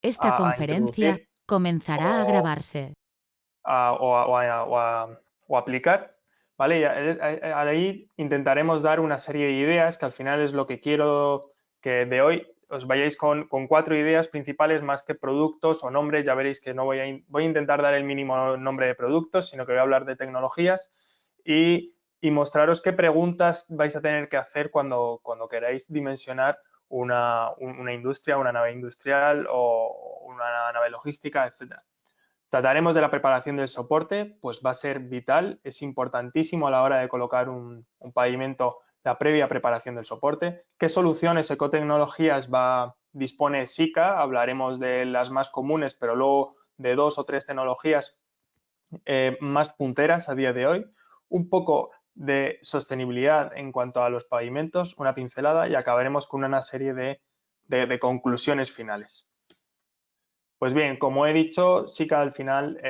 Esta a conferencia introducir comenzará a o grabarse. o aplicar, ¿vale? Y ahí intentaremos dar una serie de ideas, que al final es lo que quiero que de hoy os vayáis con 4 ideas principales más que productos o nombres. Ya veréis que no voy a intentar dar el mínimo nombre de productos, sino que voy a hablar de tecnologías y mostraros qué preguntas vais a tener que hacer cuando queráis dimensionar una industria, una nave industrial o una nave logística, etcétera. Trataremos de la preparación del soporte, pues va a ser vital, es importantísimo a la hora de colocar un pavimento la previa preparación del soporte. ¿Qué soluciones, ecotecnologías dispone SICA? Hablaremos de las más comunes, pero luego de 2 o 3 tecnologías más punteras a día de hoy. Un poco de sostenibilidad en cuanto a los pavimentos, una pincelada y acabaremos con una serie de conclusiones finales. Pues bien, como he dicho, SICA al final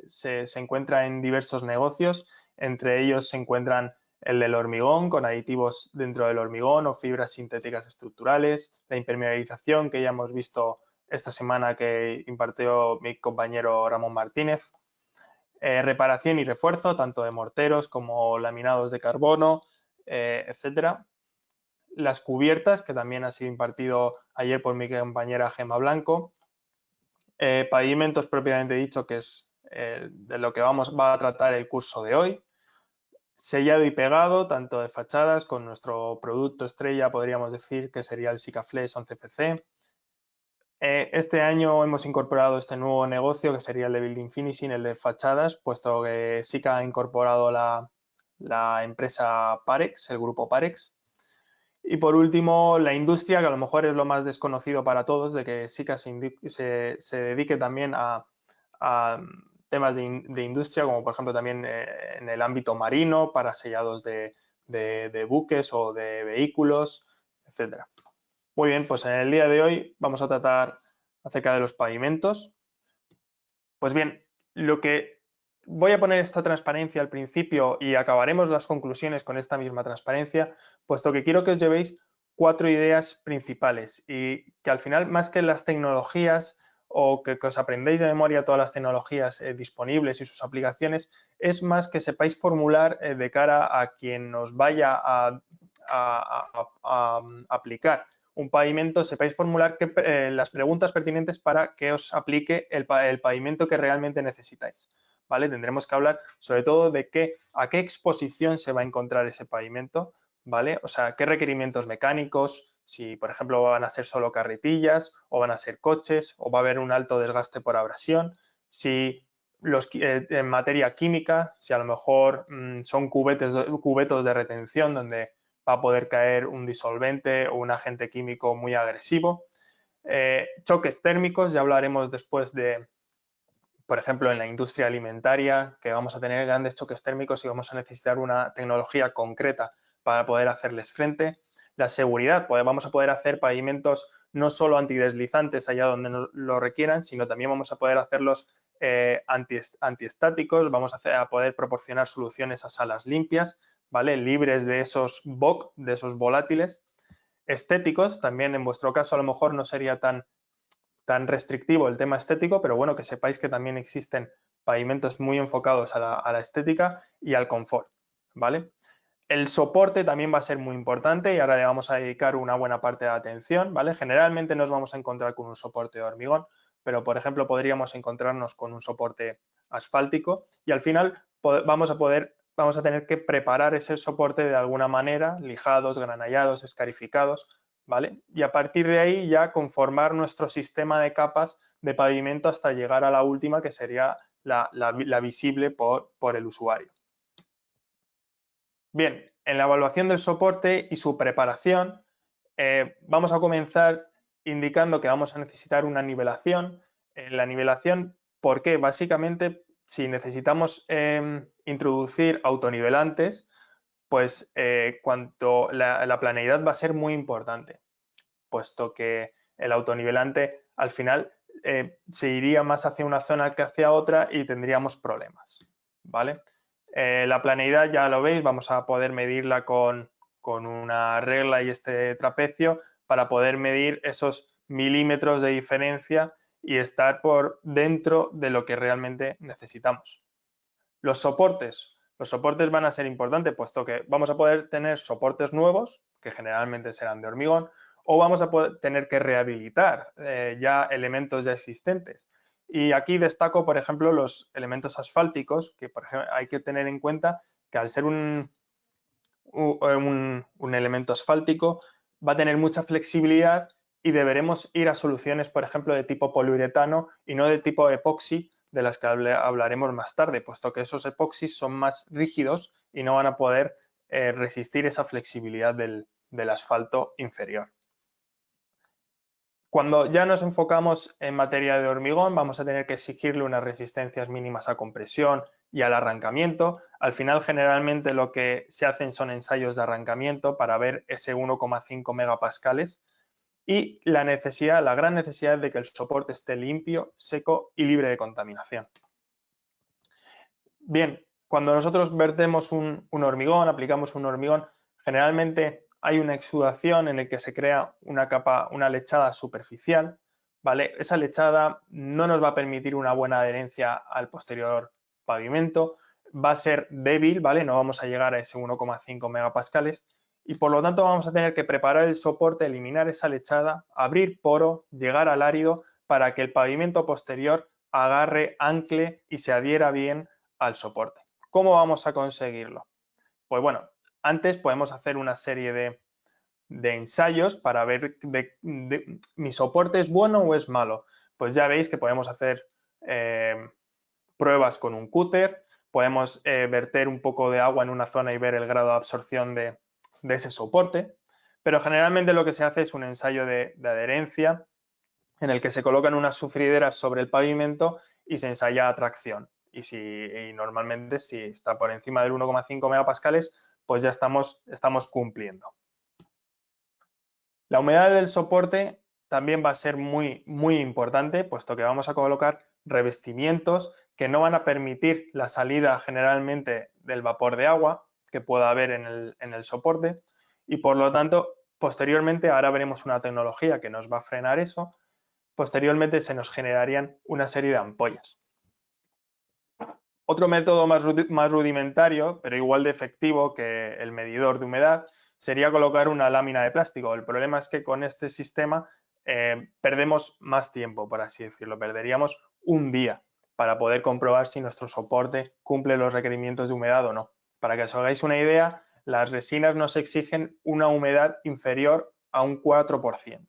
se encuentra en diversos negocios, entre ellos se encuentran el del hormigón, con aditivos dentro del hormigón o fibras sintéticas estructurales, la impermeabilización que ya hemos visto esta semana que impartió mi compañero Ramón Martínez, reparación y refuerzo tanto de morteros como laminados de carbono, etcétera. Las cubiertas, que también ha sido impartido ayer por mi compañera Gema Blanco, pavimentos propiamente dicho, que es de lo que va a tratar el curso de hoy. Sellado y pegado, tanto de fachadas con nuestro producto estrella, podríamos decir que sería el Sikaflex 11FC. Este año hemos incorporado este nuevo negocio que sería el de Building Finishing, el de fachadas, puesto que Sika ha incorporado la empresa Parex, el grupo Parex. Y por último, la industria, que a lo mejor es lo más desconocido para todos, de que Sika se dedique también a temas de industria, como por ejemplo también en el ámbito marino, para sellados de buques o de vehículos, etcétera. Muy bien, pues en el día de hoy vamos a tratar acerca de los pavimentos. Pues bien, lo que voy a poner esta transparencia al principio y acabaremos las conclusiones con esta misma transparencia, puesto que quiero que os llevéis 4 ideas principales y que al final, más que las tecnologías o que os aprendéis de memoria todas las tecnologías disponibles y sus aplicaciones, es más que sepáis formular de cara a quien nos vaya a aplicar un pavimento, sepáis formular las preguntas pertinentes para que os aplique el pavimento que realmente necesitáis. ¿Vale? Tendremos que hablar sobre todo de a qué exposición se va a encontrar ese pavimento, ¿vale? O sea, qué requerimientos mecánicos, si por ejemplo van a ser solo carretillas o van a ser coches o va a haber un alto desgaste por abrasión, si en materia química, si a lo mejor son cubetos de retención donde va a poder caer un disolvente o un agente químico muy agresivo. Choques térmicos, ya hablaremos después de, por ejemplo, en la industria alimentaria, que vamos a tener grandes choques térmicos y vamos a necesitar una tecnología concreta para poder hacerles frente. La seguridad, pues vamos a poder hacer pavimentos no solo antideslizantes allá donde lo requieran, sino también vamos a poder hacerlos antiestáticos, vamos a poder proporcionar soluciones a salas limpias, ¿vale? Libres de esos VOC, de esos volátiles. Estéticos, también en vuestro caso a lo mejor no sería tan restrictivo el tema estético, pero bueno, que sepáis que también existen pavimentos muy enfocados a la estética y al confort, ¿vale? El soporte también va a ser muy importante y ahora le vamos a dedicar una buena parte de atención, ¿vale? Generalmente nos vamos a encontrar con un soporte de hormigón, pero por ejemplo podríamos encontrarnos con un soporte asfáltico y al final vamos a tener que preparar ese soporte de alguna manera, lijados, granallados, escarificados, ¿vale? Y a partir de ahí ya conformar nuestro sistema de capas de pavimento hasta llegar a la última, que sería la visible por el usuario. Bien, en la evaluación del soporte y su preparación, vamos a comenzar indicando que vamos a necesitar una nivelación. La nivelación, ¿por qué? Básicamente, si necesitamos introducir autonivelantes, pues la planeidad va a ser muy importante, puesto que el autonivelante al final se iría más hacia una zona que hacia otra y tendríamos problemas, ¿vale? La planeidad ya lo veis, vamos a poder medirla con una regla y este trapecio para poder medir esos milímetros de diferencia y estar por dentro de lo que realmente necesitamos. Los soportes van a ser importantes, puesto que vamos a poder tener soportes nuevos, que generalmente serán de hormigón, o vamos a poder tener que rehabilitar ya elementos ya existentes. Y aquí destaco, por ejemplo, los elementos asfálticos, que por ejemplo, hay que tener en cuenta que al ser un elemento asfáltico va a tener mucha flexibilidad y deberemos ir a soluciones, por ejemplo, de tipo poliuretano y no de tipo epoxi, de las que hablaremos más tarde, puesto que esos epoxis son más rígidos y no van a poder resistir esa flexibilidad del asfalto inferior. Cuando ya nos enfocamos en materia de hormigón, vamos a tener que exigirle unas resistencias mínimas a compresión y al arrancamiento. Al final, generalmente lo que se hacen son ensayos de arrancamiento para ver ese 1,5 megapascales y la gran necesidad de que el soporte esté limpio, seco y libre de contaminación. Bien, cuando nosotros vertemos un hormigón, aplicamos un hormigón, generalmente hay una exudación en la que se crea una capa, una lechada superficial, ¿vale? Esa lechada no nos va a permitir una buena adherencia al posterior pavimento, va a ser débil, ¿vale? No vamos a llegar a ese 1,5 megapascales y por lo tanto vamos a tener que preparar el soporte, eliminar esa lechada, abrir poro, llegar al árido para que el pavimento posterior agarre, ancle y se adhiera bien al soporte. ¿Cómo vamos a conseguirlo? Pues bueno, antes podemos hacer una serie de ensayos para ver mi soporte es bueno o es malo. Pues ya veis que podemos hacer pruebas con un cúter, podemos verter un poco de agua en una zona y ver el grado de absorción de ese soporte, pero generalmente lo que se hace es un ensayo de adherencia en el que se colocan unas sufrideras sobre el pavimento y se ensaya a tracción. Y normalmente si está por encima del 1,5 megapascales, pues ya estamos cumpliendo. La humedad del soporte también va a ser muy importante, puesto que vamos a colocar revestimientos que no van a permitir la salida generalmente del vapor de agua que pueda haber en el soporte y por lo tanto posteriormente ahora veremos una tecnología que nos va a frenar eso. Posteriormente se nos generarían una serie de ampollas. Otro método más rudimentario, pero igual de efectivo que el medidor de humedad, sería colocar una lámina de plástico. El problema es que con este sistema perdemos más tiempo, por así decirlo. Perderíamos un día para poder comprobar si nuestro soporte cumple los requerimientos de humedad o no. Para que os hagáis una idea, las resinas nos exigen una humedad inferior a un 4%.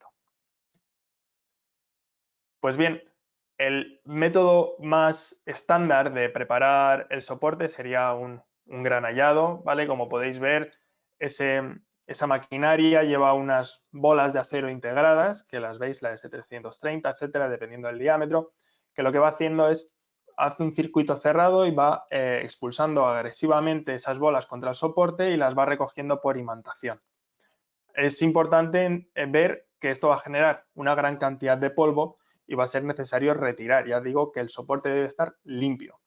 Pues bien, el método más estándar de preparar el soporte sería un granallado, ¿vale? Como podéis ver, esa maquinaria lleva unas bolas de acero integradas, que las veis, la S330, etcétera, dependiendo del diámetro, que lo que va haciendo es, hace un circuito cerrado y va expulsando agresivamente esas bolas contra el soporte y las va recogiendo por imantación. Es importante ver que esto va a generar una gran cantidad de polvo y va a ser necesario retirar. Ya digo que el soporte debe estar limpio.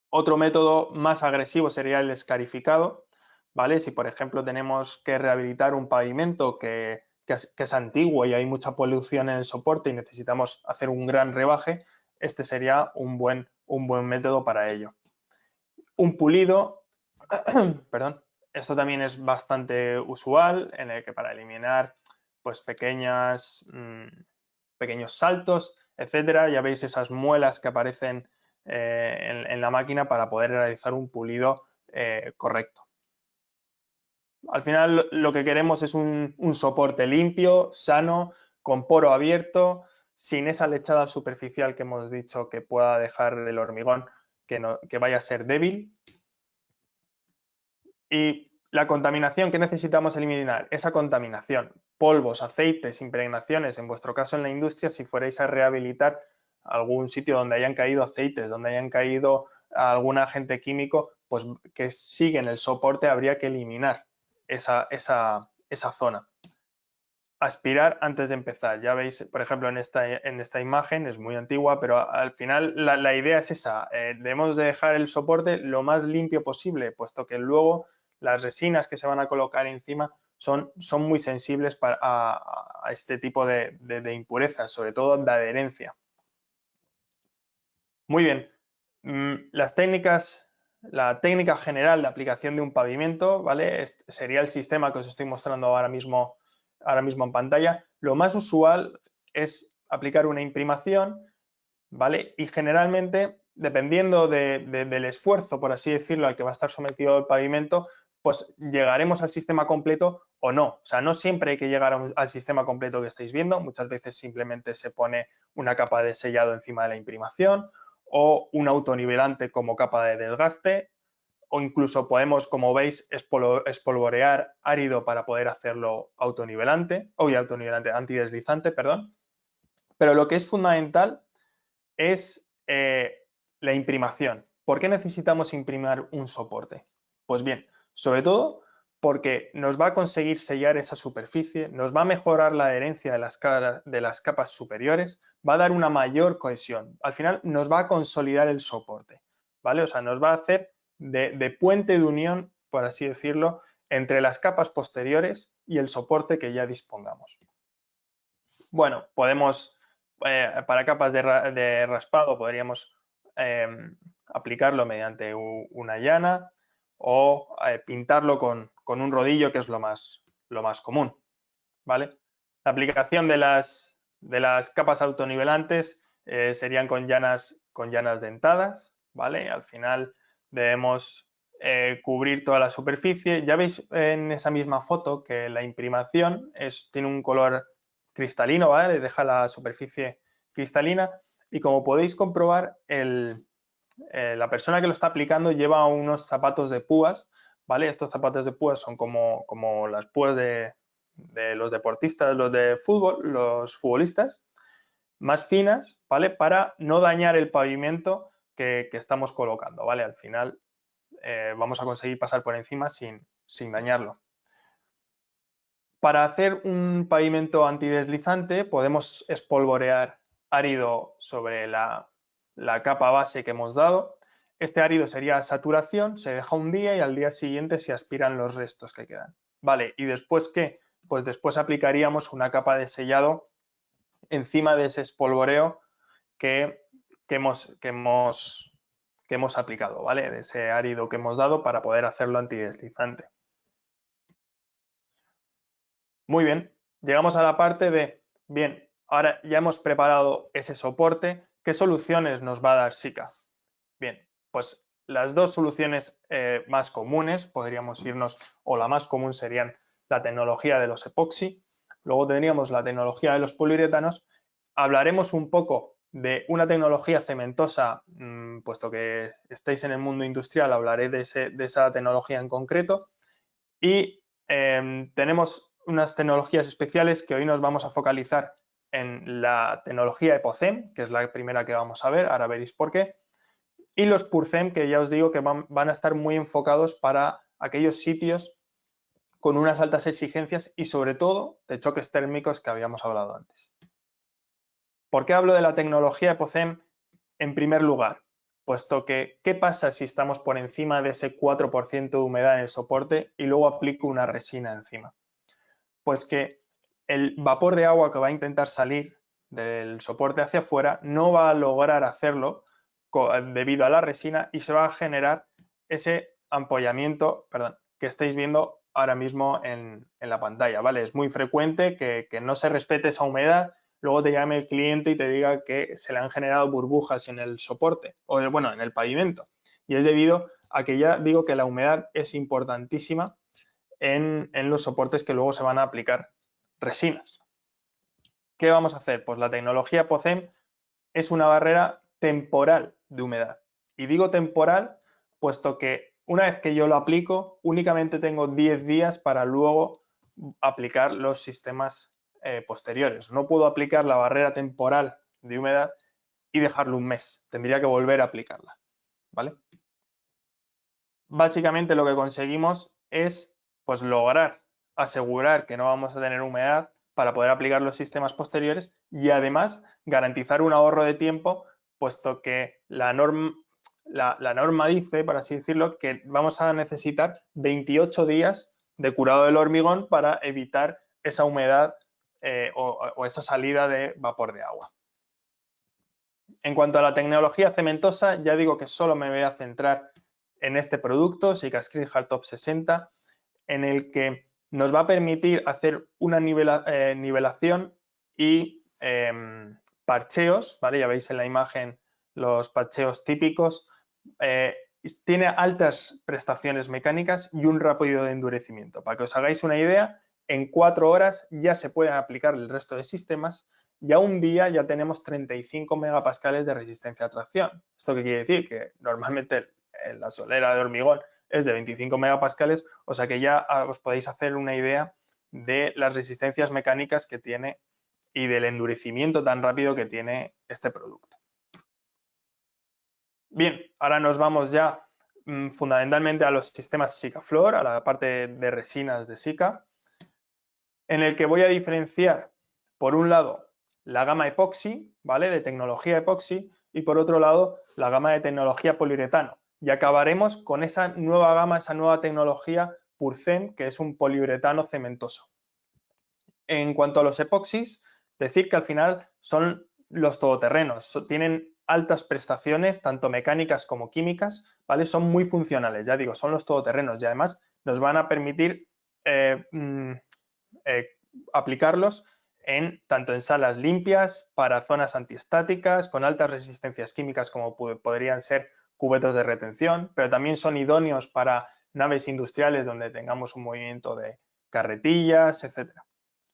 Otro método más agresivo sería el escarificado, ¿vale? Si, por ejemplo, tenemos que rehabilitar un pavimento que es antiguo y hay mucha polución en el soporte y necesitamos hacer un gran rebaje, este sería un buen método para ello. Un pulido, perdón, esto también es bastante usual, en el que para eliminar pues pequeños saltos, etcétera, ya veis esas muelas que aparecen en la máquina para poder realizar un pulido correcto. Al final lo que queremos es un soporte limpio, sano, con poro abierto, sin esa lechada superficial que hemos dicho que pueda dejar el hormigón que vaya a ser débil. Y la contaminación que necesitamos eliminar, esa contaminación, polvos, aceites, impregnaciones, en vuestro caso en la industria, si fuerais a rehabilitar algún sitio donde hayan caído aceites, donde hayan caído algún agente químico, pues que sigue en el soporte, habría que eliminar esa zona. Aspirar antes de empezar. Ya veis, por ejemplo, en esta imagen, es muy antigua, pero al final la idea es esa. Debemos de dejar el soporte lo más limpio posible, puesto que luego las resinas que se van a colocar encima son muy sensibles a este tipo de impurezas, sobre todo de adherencia. Muy bien. La técnica general de aplicación de un pavimento, ¿vale? Sería el sistema que os estoy mostrando ahora mismo en pantalla. Lo más usual es aplicar una imprimación, ¿vale? Y generalmente, dependiendo del esfuerzo, por así decirlo, al que va a estar sometido el pavimento, pues llegaremos al sistema completo o no. O sea, no siempre hay que llegar al sistema completo que estáis viendo. Muchas veces simplemente se pone una capa de sellado encima de la imprimación o un autonivelante como capa de desgaste, o incluso podemos, como veis, espolvorear árido para poder hacerlo antideslizante, perdón. Pero lo que es fundamental es la imprimación. ¿Por qué necesitamos imprimir un soporte? Pues bien, sobre todo porque nos va a conseguir sellar esa superficie, nos va a mejorar la adherencia de las capas superiores, va a dar una mayor cohesión. Al final nos va a consolidar el soporte, ¿vale? O sea, nos va a hacer de puente de unión, por así decirlo, entre las capas posteriores y el soporte que ya dispongamos. Bueno, podemos, para capas de raspado, podríamos aplicarlo mediante una llana o pintarlo con un rodillo, que es lo más común, ¿vale? La aplicación de las capas autonivelantes serían con llanas dentadas, ¿vale? Al final debemos cubrir toda la superficie. Ya veis en esa misma foto que la imprimación tiene un color cristalino, ¿vale? Deja la superficie cristalina y como podéis comprobar, la persona que lo está aplicando lleva unos zapatos de púas, ¿vale? Estos zapatos de púas son como las púas de los deportistas, los de fútbol, los futbolistas, más finas, ¿vale? Para no dañar el pavimento que estamos colocando, ¿vale? Al final vamos a conseguir pasar por encima sin dañarlo. Para hacer un pavimento antideslizante podemos espolvorear árido sobre la capa base que hemos dado. Este árido sería saturación, se deja un día y al día siguiente se aspiran los restos que quedan. Vale, ¿y después qué? Pues después aplicaríamos una capa de sellado encima de ese espolvoreo que hemos aplicado, ¿vale? De ese árido que hemos dado para poder hacerlo antideslizante. Muy bien, llegamos a la parte de, bien, ahora ya hemos preparado ese soporte, ¿qué soluciones nos va a dar SICA? Bien, pues las dos soluciones más comunes, podríamos irnos, o la más común serían la tecnología de los epoxi, luego tendríamos la tecnología de los poliuretanos, hablaremos un poco de una tecnología cementosa, puesto que estáis en el mundo industrial, hablaré de esa tecnología en concreto, y tenemos unas tecnologías especiales que hoy nos vamos a focalizar en la tecnología EPOCEM, que es la primera que vamos a ver, ahora veréis por qué, y los PURCEM, que ya os digo que van a estar muy enfocados para aquellos sitios con unas altas exigencias y sobre todo de choques térmicos que habíamos hablado antes. ¿Por qué hablo de la tecnología EPOCEM en primer lugar? Puesto que, ¿qué pasa si estamos por encima de ese 4% de humedad en el soporte y luego aplico una resina encima? Pues que el vapor de agua que va a intentar salir del soporte hacia afuera no va a lograr hacerlo debido a la resina y se va a generar ese ampollamiento, perdón, que estáis viendo ahora mismo en la pantalla, ¿vale? Es muy frecuente que no se respete esa humedad, luego te llame el cliente y te diga que se le han generado burbujas en el soporte o bueno, en el pavimento. Y es debido a que ya digo que la humedad es importantísima en los soportes que luego se van a aplicar resinas. ¿Qué vamos a hacer? Pues la tecnología POCEM es una barrera temporal de humedad. Y digo temporal puesto que una vez que yo lo aplico, únicamente tengo 10 días para luego aplicar los sistemas posteriores. No puedo aplicar la barrera temporal de humedad y dejarlo un mes. Tendría que volver a aplicarla, ¿vale? Básicamente lo que conseguimos es pues lograr asegurar que no vamos a tener humedad para poder aplicar los sistemas posteriores y además garantizar un ahorro de tiempo, puesto que la norma, la norma dice, por así decirlo, que vamos a necesitar 28 días de curado del hormigón para evitar esa humedad o esa salida de vapor de agua. En cuanto a la tecnología cementosa, ya digo que solo me voy a centrar en este producto, Sikascreen Hardtop 60, en el que nos va a permitir hacer una nivelación y parcheos, ¿vale? Ya veis en la imagen los parcheos típicos. Tiene altas prestaciones mecánicas y un rápido de endurecimiento. Para que os hagáis una idea, en 4 horas ya se pueden aplicar el resto de sistemas y a un día ya tenemos 35 megapascales de resistencia a tracción. ¿Esto qué quiere decir? Que normalmente en la solera de hormigón es de 25 megapascales, o sea que ya os podéis hacer una idea de las resistencias mecánicas que tiene y del endurecimiento tan rápido que tiene este producto. Bien, ahora nos vamos ya fundamentalmente a los sistemas Sikafloor, a la parte de resinas de Sika, en el que voy a diferenciar, por un lado, la gama epoxi, ¿vale? De tecnología epoxi, y por otro lado, la gama de tecnología poliuretano. Y acabaremos con esa nueva gama, esa nueva tecnología Purcem, que es un poliuretano cementoso. En cuanto a los epoxis, decir que al final son los todoterrenos, tienen altas prestaciones, tanto mecánicas como químicas, ¿vale? Son muy funcionales, ya digo, son los todoterrenos y además nos van a permitir aplicarlos tanto en salas limpias, para zonas antiestáticas, con altas resistencias químicas como podrían ser cubetos de retención, pero también son idóneos para naves industriales donde tengamos un movimiento de carretillas, etc.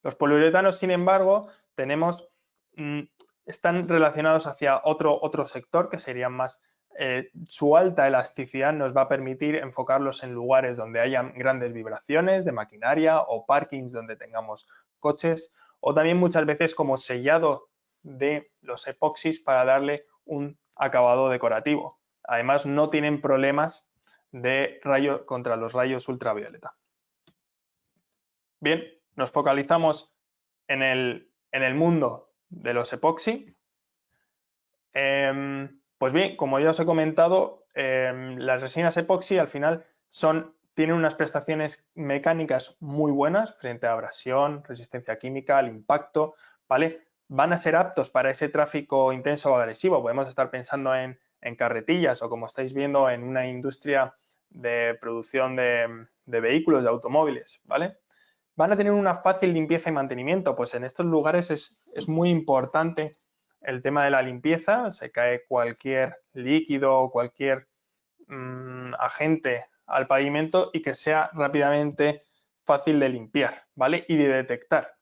Los poliuretanos, sin embargo, están relacionados hacia otro sector que serían más su alta elasticidad nos va a permitir enfocarlos en lugares donde haya grandes vibraciones de maquinaria o parkings donde tengamos coches, o también muchas veces como sellado de los epoxis para darle un acabado decorativo. Además, no tienen problemas de contra los rayos ultravioleta. Bien, nos focalizamos en el mundo de los epoxi. Pues bien, como ya os he comentado, las resinas epoxi al final tienen unas prestaciones mecánicas muy buenas frente a abrasión, resistencia química, al impacto, ¿vale? Van a ser aptos para ese tráfico intenso o agresivo. Podemos estar pensando en carretillas o, como estáis viendo, en una industria de producción de vehículos, de automóviles, ¿vale? Van a tener una fácil limpieza y mantenimiento, pues en estos lugares es muy importante el tema de la limpieza, se cae cualquier líquido o cualquier agente al pavimento y que sea rápidamente fácil de limpiar, ¿vale? Y de detectar.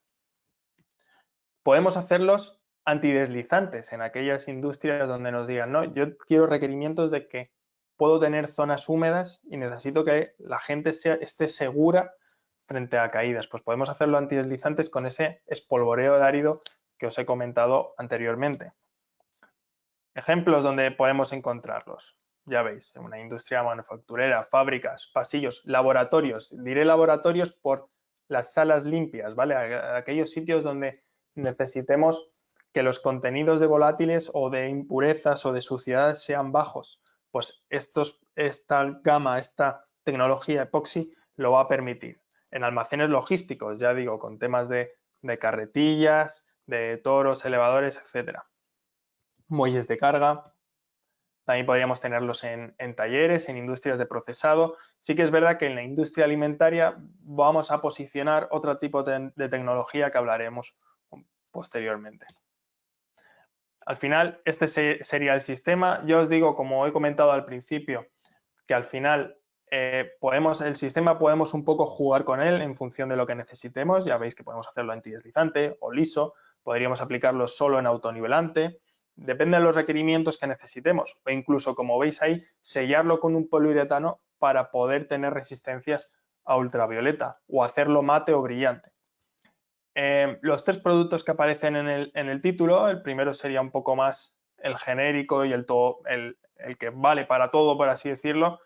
Podemos hacerlos antideslizantes en aquellas industrias donde nos digan, no, yo quiero requerimientos de que puedo tener zonas húmedas y necesito que la gente esté segura frente a caídas. Pues podemos hacerlo antideslizantes con ese espolvoreo de árido que os he comentado anteriormente. Ejemplos donde podemos encontrarlos. Ya veis, en una industria manufacturera, fábricas, pasillos, laboratorios. Diré laboratorios por las salas limpias, ¿vale? Aquellos sitios donde necesitemos que los contenidos de volátiles o de impurezas o de suciedad sean bajos. Pues esta gama, esta tecnología epoxi lo va a permitir. En almacenes logísticos, ya digo, con temas de carretillas, de toros, elevadores, etcétera. Muelles de carga, también podríamos tenerlos en talleres, en industrias de procesado. Sí que es verdad que en la industria alimentaria vamos a posicionar otro tipo de tecnología que hablaremos posteriormente. Al final, este sería el sistema. Yo os digo, como he comentado al principio, que al final el sistema podemos un poco jugar con él en función de lo que necesitemos. Ya veis que podemos hacerlo antideslizante o liso, podríamos aplicarlo solo en autonivelante. Depende de los requerimientos que necesitemos o incluso, como veis ahí, sellarlo con un poliuretano para poder tener resistencias a ultravioleta o hacerlo mate o brillante. Los 3 productos que aparecen en el título, el primero sería un poco más el genérico y el que vale para todo, por así decirlo.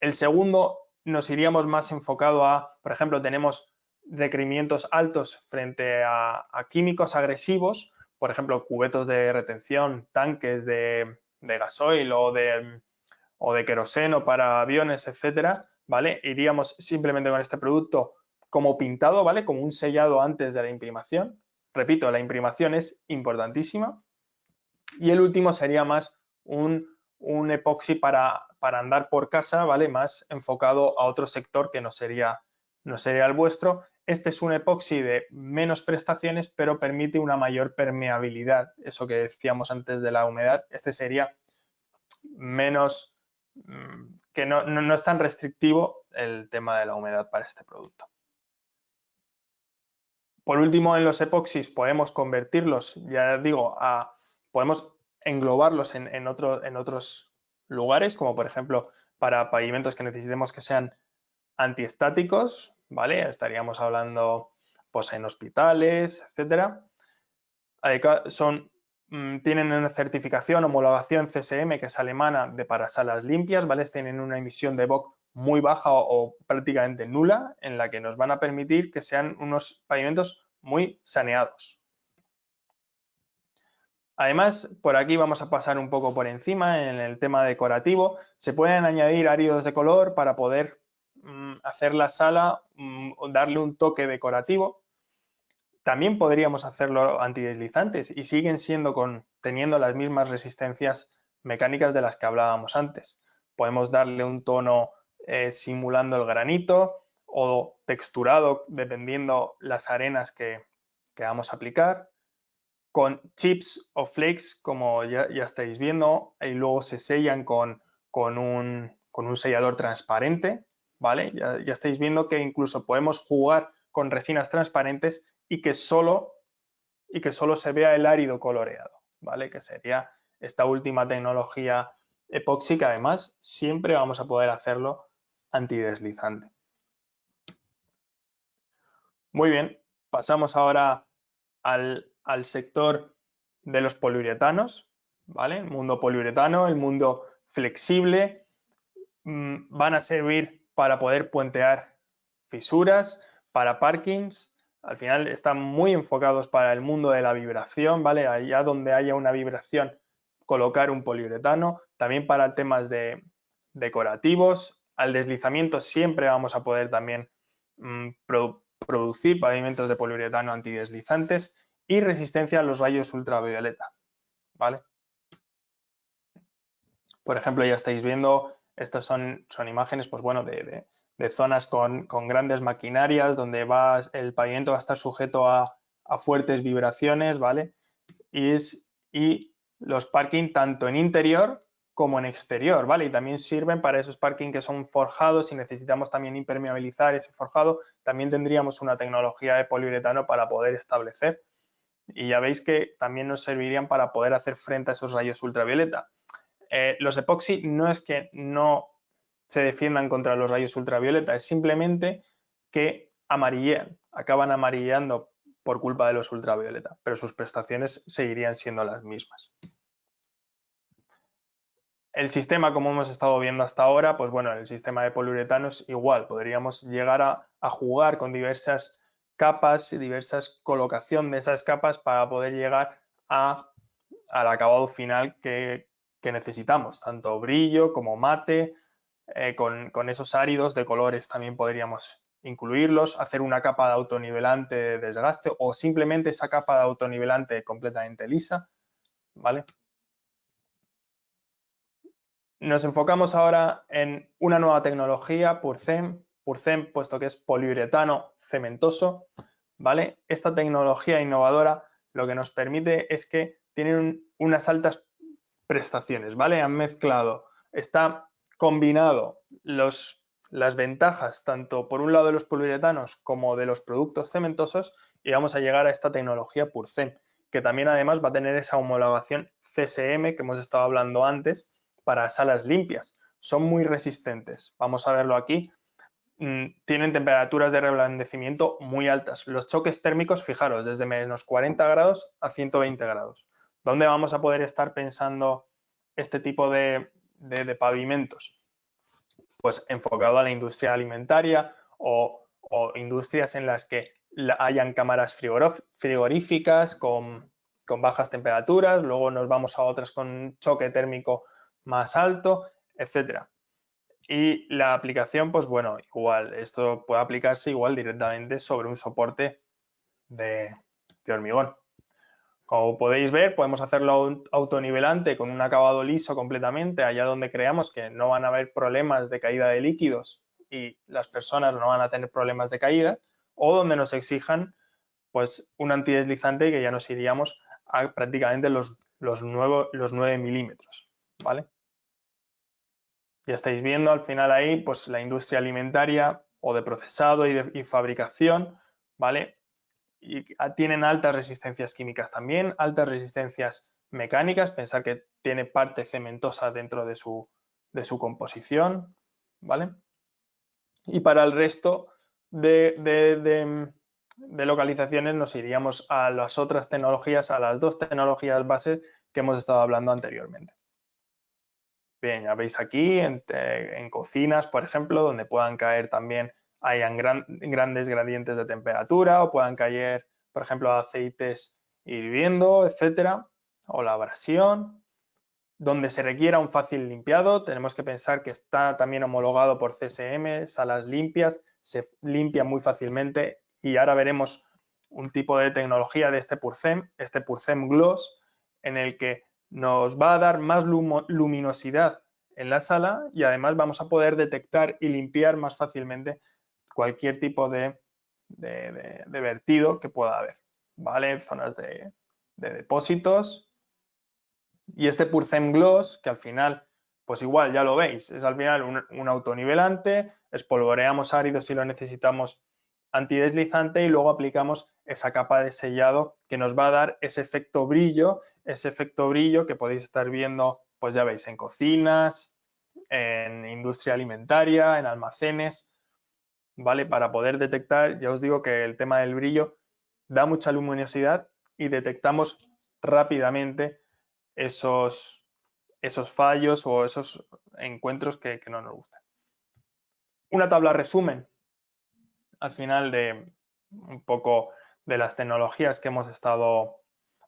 El segundo nos iríamos más enfocado a, por ejemplo, tenemos requerimientos altos frente a químicos agresivos, por ejemplo, cubetos de retención, tanques de gasoil o o de queroseno para aviones, etcétera, ¿vale? Iríamos simplemente con este producto como pintado, ¿vale? Como un sellado antes de la imprimación. Repito, la imprimación es importantísima. Y el último sería más un epoxi para andar por casa, ¿vale? Más enfocado a otro sector que no sería el vuestro. Este es un epoxi de menos prestaciones, pero permite una mayor permeabilidad. Eso que decíamos antes de la humedad, este sería menos, que no es tan restrictivo el tema de la humedad para este producto. Por último, en los epoxis podemos convertirlos, ya digo, podemos englobarlos en otros lugares, como por ejemplo para pavimentos que necesitemos que sean antiestáticos, ¿vale? Estaríamos hablando pues en hospitales, etcétera. Tienen una certificación, homologación CSM, que es alemana, para salas limpias, ¿vale? Tienen una emisión de BOC muy baja o prácticamente nula, en la que nos van a permitir que sean unos pavimentos muy saneados. Además, por aquí vamos a pasar un poco por encima en el tema decorativo. Se pueden añadir áridos de color para poder hacer la sala, darle un toque decorativo. También podríamos hacerlo antideslizantes y siguen teniendo las mismas resistencias mecánicas de las que hablábamos antes. Podemos darle un tono simulando el granito o texturado dependiendo las arenas que vamos a aplicar, con chips o flakes como ya estáis viendo, y luego se sellan con un sellador transparente, ¿vale? Ya estáis viendo que incluso podemos jugar con resinas transparentes y que solo se vea el árido coloreado, ¿vale? Que sería esta última tecnología epoxi, que además siempre vamos a poder hacerlo antideslizante. Muy bien, pasamos ahora al sector de los poliuretanos, ¿vale? El mundo poliuretano, el mundo flexible, van a servir para poder puentear fisuras, para parkings. Al final están muy enfocados para el mundo de la vibración, ¿vale? Allá donde haya una vibración, colocar un poliuretano. También para temas decorativos. Al deslizamiento siempre vamos a poder también producir pavimentos de poliuretano antideslizantes y resistencia a los rayos ultravioleta, ¿vale? Por ejemplo, ya estáis viendo, estas son imágenes, pues bueno, de zonas con grandes maquinarias donde el pavimento va a estar sujeto a fuertes vibraciones, ¿vale? Y los parking tanto en interior como en exterior, ¿vale? Y también sirven para esos parking que son forjados. Si necesitamos también impermeabilizar ese forjado, también tendríamos una tecnología de poliuretano para poder establecer. Y ya veis que también nos servirían para poder hacer frente a esos rayos ultravioleta. Los epoxi no es que no se defiendan contra los rayos ultravioleta, es simplemente que amarillean, acaban amarillando por culpa de los ultravioleta, pero sus prestaciones seguirían siendo las mismas. El sistema, como hemos estado viendo hasta ahora, pues bueno, el sistema de poliuretanos igual, podríamos llegar a jugar con diversas capas y diversas colocación de esas capas para poder llegar al acabado final que necesitamos, tanto brillo como mate, con esos áridos de colores también podríamos incluirlos, hacer una capa de autonivelante de desgaste o simplemente esa capa de autonivelante completamente lisa, ¿vale? Nos enfocamos ahora en una nueva tecnología, PURCEM, puesto que es poliuretano cementoso, ¿vale? Esta tecnología innovadora lo que nos permite es que tienen unas altas prestaciones, ¿vale? Han mezclado, está combinado las ventajas tanto por un lado de los poliuretanos como de los productos cementosos y vamos a llegar a esta tecnología PURCEM, que también además va a tener esa homologación CSM que hemos estado hablando antes para salas limpias. Son muy resistentes. Vamos a verlo aquí. Tienen temperaturas de reblandecimiento muy altas. Los choques térmicos, fijaros, desde menos 40 grados a 120 grados. ¿Dónde vamos a poder estar pensando este tipo de pavimentos? Pues enfocado a la industria alimentaria o industrias en las que hayan cámaras frigoríficas con bajas temperaturas, luego nos vamos a otras con choque térmico más alto. etcétera. Y la aplicación, pues bueno, igual, esto puede aplicarse igual directamente sobre un soporte de hormigón. Como podéis ver, podemos hacerlo autonivelante con un acabado liso completamente, allá donde creamos que no van a haber problemas de caída de líquidos y las personas no van a tener problemas de caída, o donde nos exijan pues un antideslizante que ya nos iríamos a prácticamente los 9 milímetros, ¿vale? Ya estáis viendo al final ahí pues la industria alimentaria o de procesado y fabricación, ¿vale? Y tienen altas resistencias químicas también, altas resistencias mecánicas, pensar que tiene parte cementosa dentro de su composición, ¿vale? Y para el resto de localizaciones nos iríamos a las otras tecnologías, a las dos tecnologías bases que hemos estado hablando anteriormente. Bien, ya veis aquí en cocinas, por ejemplo, donde puedan caer también, hayan grandes gradientes de temperatura o puedan caer, por ejemplo, aceites hirviendo, etcétera, o la abrasión. Donde se requiera un fácil limpiado, tenemos que pensar que está también homologado por CSM, salas limpias, se limpia muy fácilmente y ahora veremos un tipo de tecnología de este Purcem Gloss, en el que nos va a dar más luminosidad en la sala y además vamos a poder detectar y limpiar más fácilmente cualquier tipo de vertido que pueda haber, ¿vale? Zonas de depósitos. Y este Purcem Gloss, que al final, pues igual ya lo veis, es al final un autonivelante, espolvoreamos áridos si lo necesitamos antideslizante y luego aplicamos esa capa de sellado que nos va a dar ese efecto brillo que podéis estar viendo, pues ya veis, en cocinas, en industria alimentaria, en almacenes, ¿vale? Para poder detectar, ya os digo que el tema del brillo da mucha luminosidad y detectamos rápidamente esos fallos o esos encuentros que no nos gustan. Una tabla resumen al final de un poco de las tecnologías que hemos estado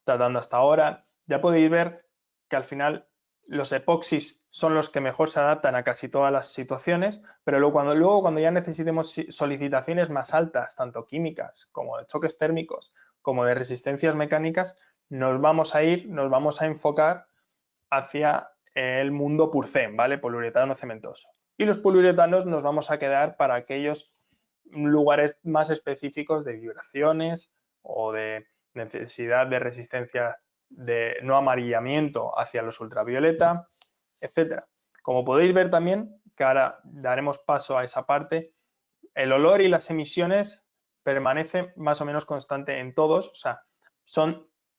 tratando hasta ahora. Ya podéis ver que al final los epoxis son los que mejor se adaptan a casi todas las situaciones, pero luego cuando ya necesitemos solicitaciones más altas, tanto químicas como de choques térmicos, como de resistencias mecánicas, nos vamos a enfocar hacia el mundo Purcem, ¿vale? Poliuretano cementoso. Y los poliuretanos nos vamos a quedar para aquellos lugares más específicos de vibraciones o de necesidad de resistencia de no amarillamiento hacia los ultravioleta, etcétera. Como podéis ver también, que ahora daremos paso a esa parte, el olor y las emisiones permanecen más o menos constante en todos, o sea,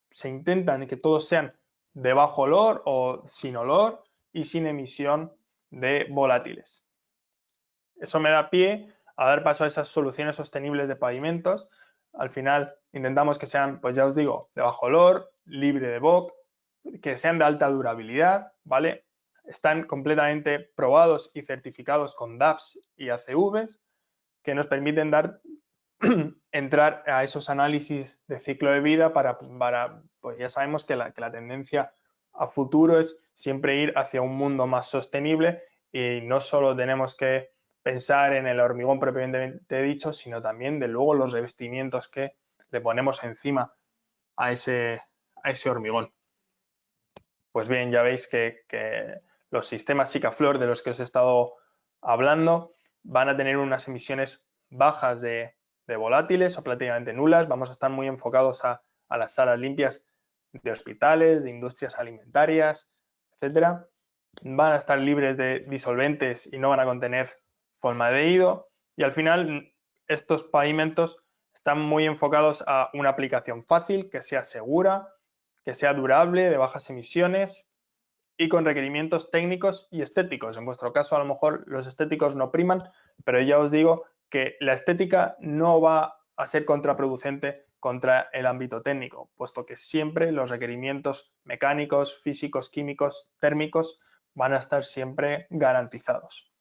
se intentan que todos sean de bajo olor o sin olor y sin emisión de volátiles. Eso me da pie a dar paso a esas soluciones sostenibles de pavimentos. Al final intentamos que sean, pues ya os digo, de bajo olor, libre de BOC, que sean de alta durabilidad, ¿vale? Están completamente probados y certificados con DAPs y ACVs que nos permiten entrar a esos análisis de ciclo de vida para pues ya sabemos que la tendencia a futuro es siempre ir hacia un mundo más sostenible y no solo tenemos que pensar en el hormigón propiamente dicho, sino también de luego los revestimientos que le ponemos encima a ese hormigón. Pues bien, ya veis que los sistemas Sikaflor de los que os he estado hablando van a tener unas emisiones bajas de volátiles o prácticamente nulas. Vamos a estar muy enfocados a las salas limpias de hospitales, de industrias alimentarias, etcétera. Van a estar libres de disolventes y no van a contener formaldehído. Y al final estos pavimentos están muy enfocados a una aplicación fácil, que sea segura, que sea durable, de bajas emisiones y con requerimientos técnicos y estéticos. En vuestro caso, a lo mejor los estéticos no priman, pero ya os digo que la estética no va a ser contraproducente contra el ámbito técnico, puesto que siempre los requerimientos mecánicos, físicos, químicos, térmicos van a estar siempre garantizados.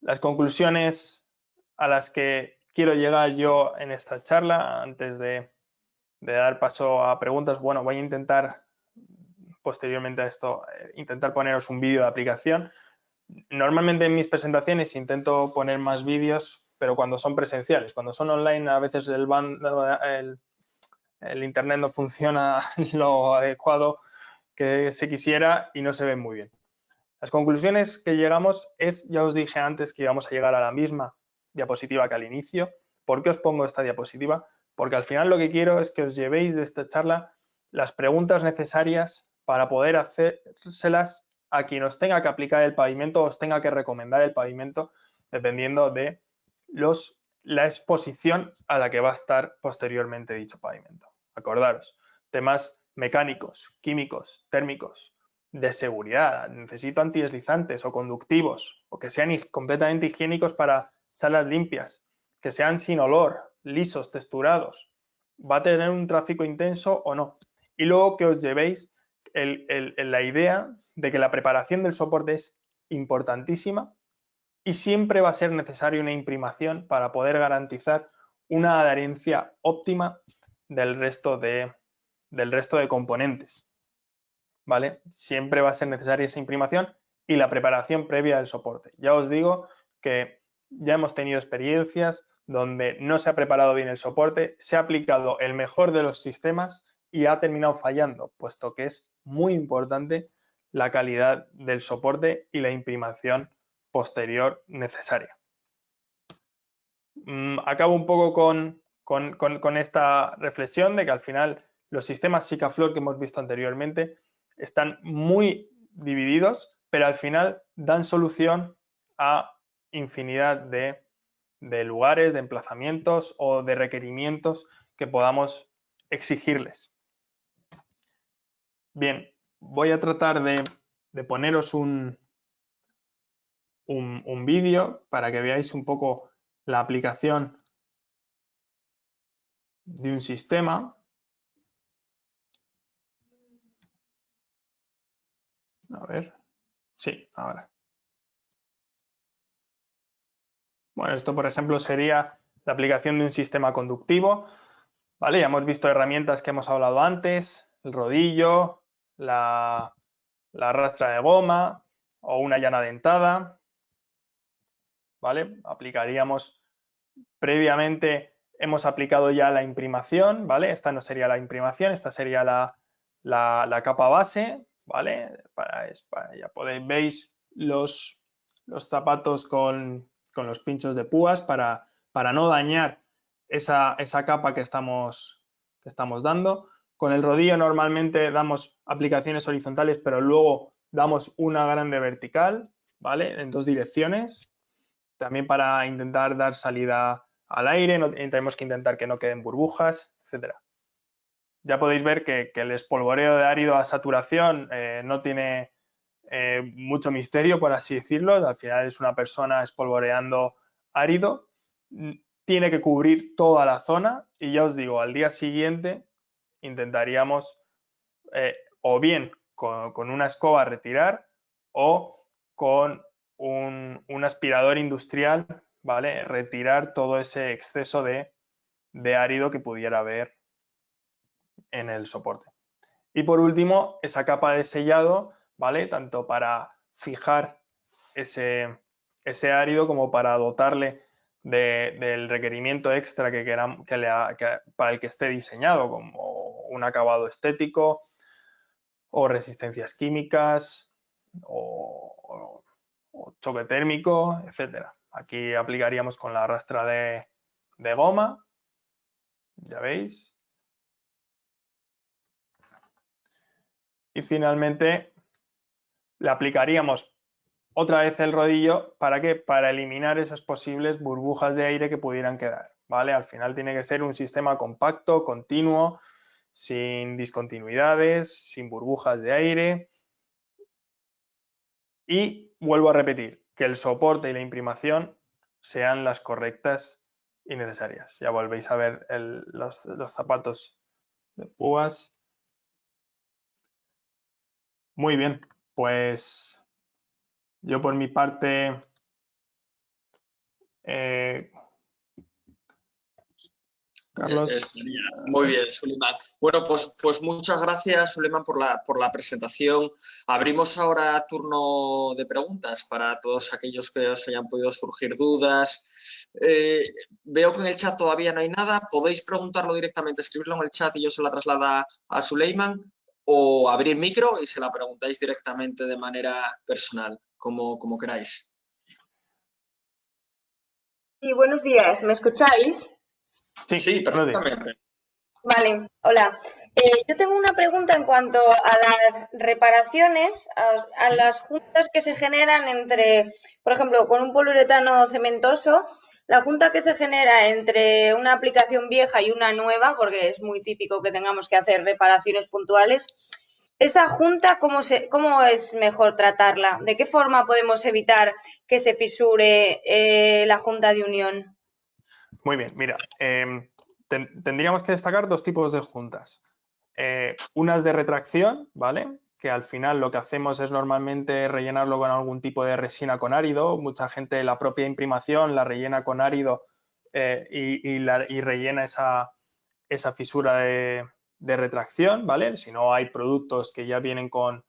Las conclusiones a las que quiero llegar yo en esta charla, antes de dar paso a preguntas, bueno, voy a intentar posteriormente a esto intentar poneros un vídeo de aplicación. Normalmente en mis presentaciones intento poner más vídeos, pero cuando son presenciales. Cuando son online a veces el internet no funciona lo adecuado que se quisiera y no se ve muy bien. Las conclusiones que llegamos es, ya os dije antes que íbamos a llegar a la misma diapositiva que al inicio. ¿Por qué os pongo esta diapositiva? Porque al final lo que quiero es que os llevéis de esta charla las preguntas necesarias para poder hacérselas a quien os tenga que aplicar el pavimento o os tenga que recomendar el pavimento, dependiendo de la exposición a la que va a estar posteriormente dicho pavimento. Acordaros, temas mecánicos, químicos, térmicos, de seguridad, necesito antideslizantes o conductivos, o que sean completamente higiénicos para salas limpias, que sean sin olor, lisos, texturados, va a tener un tráfico intenso o no. Y luego que os llevéis la idea de que la preparación del soporte es importantísima y siempre va a ser necesaria una imprimación para poder garantizar una adherencia óptima del resto de componentes. ¿Vale? Siempre va a ser necesaria esa imprimación y la preparación previa del soporte. Ya os digo que ya hemos tenido experiencias donde no se ha preparado bien el soporte, se ha aplicado el mejor de los sistemas y ha terminado fallando, puesto que es muy importante la calidad del soporte y la imprimación posterior necesaria. Acabo un poco con esta reflexión de que al final los sistemas Sikafloor que hemos visto anteriormente están muy divididos, pero al final dan solución a infinidad de lugares, de emplazamientos o de requerimientos que podamos exigirles. Bien, voy a tratar de poneros un vídeo para que veáis un poco la aplicación de un sistema. A ver, sí, ahora. Bueno, esto por ejemplo sería la aplicación de un sistema conductivo, ¿vale? Ya hemos visto herramientas que hemos hablado antes, el rodillo, la rastra de goma o una llana dentada, ¿vale? Aplicaríamos previamente, hemos aplicado ya la imprimación, ¿vale? Esta no sería la imprimación, esta sería la capa base, ¿vale? Ya podéis, veis los zapatos con los pinchos de púas para no dañar esa capa que estamos dando. Con el rodillo normalmente damos aplicaciones horizontales, pero luego damos una grande vertical, ¿vale? En dos direcciones, también para intentar dar salida al aire, tenemos que intentar que no queden burbujas, etcétera. Ya podéis ver que el espolvoreo de árido a saturación no tiene mucho misterio, por así decirlo. Al final es una persona espolvoreando árido. Tiene que cubrir toda la zona y ya os digo, al día siguiente intentaríamos o bien con una escoba retirar o con un aspirador industrial, ¿vale? Retirar todo ese exceso de árido que pudiera haber en el soporte. Y por último, esa capa de sellado, ¿vale? Tanto para fijar ese árido como para dotarle del requerimiento extra para el que esté diseñado, como un acabado estético o resistencias químicas o choque térmico, etcétera. Aquí aplicaríamos con la rastra de goma, ya veis. Y finalmente le aplicaríamos otra vez el rodillo, ¿para qué? Para eliminar esas posibles burbujas de aire que pudieran quedar, ¿vale? Al final tiene que ser un sistema compacto, continuo, sin discontinuidades, sin burbujas de aire. Y vuelvo a repetir, que el soporte y la imprimación sean las correctas y necesarias. Ya volvéis a ver los zapatos de púas. Muy bien, pues yo por mi parte Carlos. Muy bien, Suleiman. Bueno, pues muchas gracias, Suleiman, por la presentación. Abrimos ahora turno de preguntas para todos aquellos que os hayan podido surgir dudas. Veo que en el chat todavía no hay nada. Podéis preguntarlo directamente, escribirlo en el chat y yo se la traslada a Suleiman, o abrir micro y se la preguntáis directamente de manera personal, como queráis. Sí, buenos días, ¿me escucháis? Sí, perfectamente. Vale, hola. Yo tengo una pregunta en cuanto a las reparaciones, a las juntas que se generan entre, por ejemplo, con un poliuretano cementoso, la junta que se genera entre una aplicación vieja y una nueva, porque es muy típico que tengamos que hacer reparaciones puntuales. Esa junta, ¿cómo es mejor tratarla? ¿De qué forma podemos evitar que se fisure la junta de unión? Muy bien, mira, tendríamos que destacar dos tipos de juntas. Unas de retracción, ¿vale? Que al final lo que hacemos es normalmente rellenarlo con algún tipo de resina con árido. Mucha gente la propia imprimación la rellena con árido y rellena esa fisura de retracción, ¿vale? Si no, hay productos que ya vienen con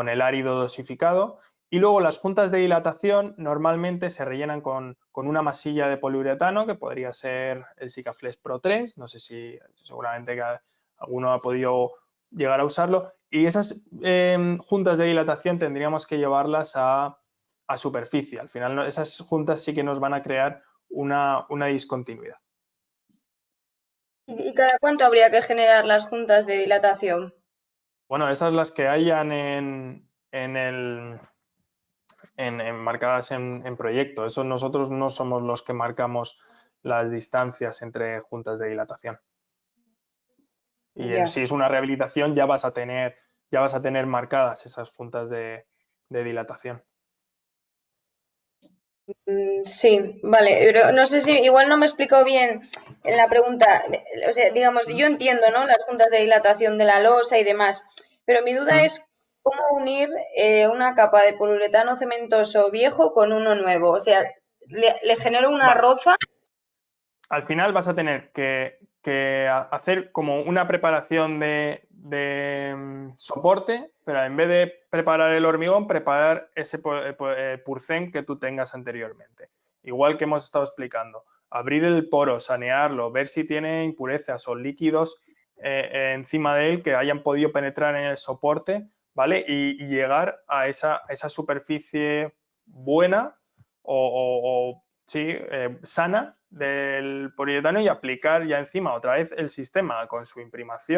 el árido dosificado. Y luego las juntas de dilatación normalmente se rellenan con una masilla de poliuretano, que podría ser el Sikaflex Pro 3, no sé si seguramente alguno ha podido llegar a usarlo. Y esas juntas de dilatación tendríamos que llevarlas a superficie. Al final esas juntas sí que nos van a crear una discontinuidad. ¿Y cada cuánto habría que generar las juntas de dilatación? Bueno, esas las que hayan marcadas en proyecto. Eso nosotros no somos los que marcamos las distancias entre juntas de dilatación. Y si es una rehabilitación ya vas a tener marcadas esas juntas de dilatación. Sí, vale, pero no sé si igual no me explico bien en la pregunta. O sea, digamos, yo entiendo, ¿no? Las juntas de dilatación de la losa y demás, pero mi duda es cómo unir una capa de poliuretano cementoso viejo con uno nuevo. O sea, le genero una roza. Al final vas a tener que hacer como una preparación de soporte, pero en vez de preparar el hormigón, preparar ese purcén que tú tengas anteriormente. Igual que hemos estado explicando, abrir el poro, sanearlo, ver si tiene impurezas o líquidos encima de él que hayan podido penetrar en el soporte, ¿vale? Y llegar a esa superficie buena sana del poliuretano y aplicar ya encima otra vez el sistema con su imprimación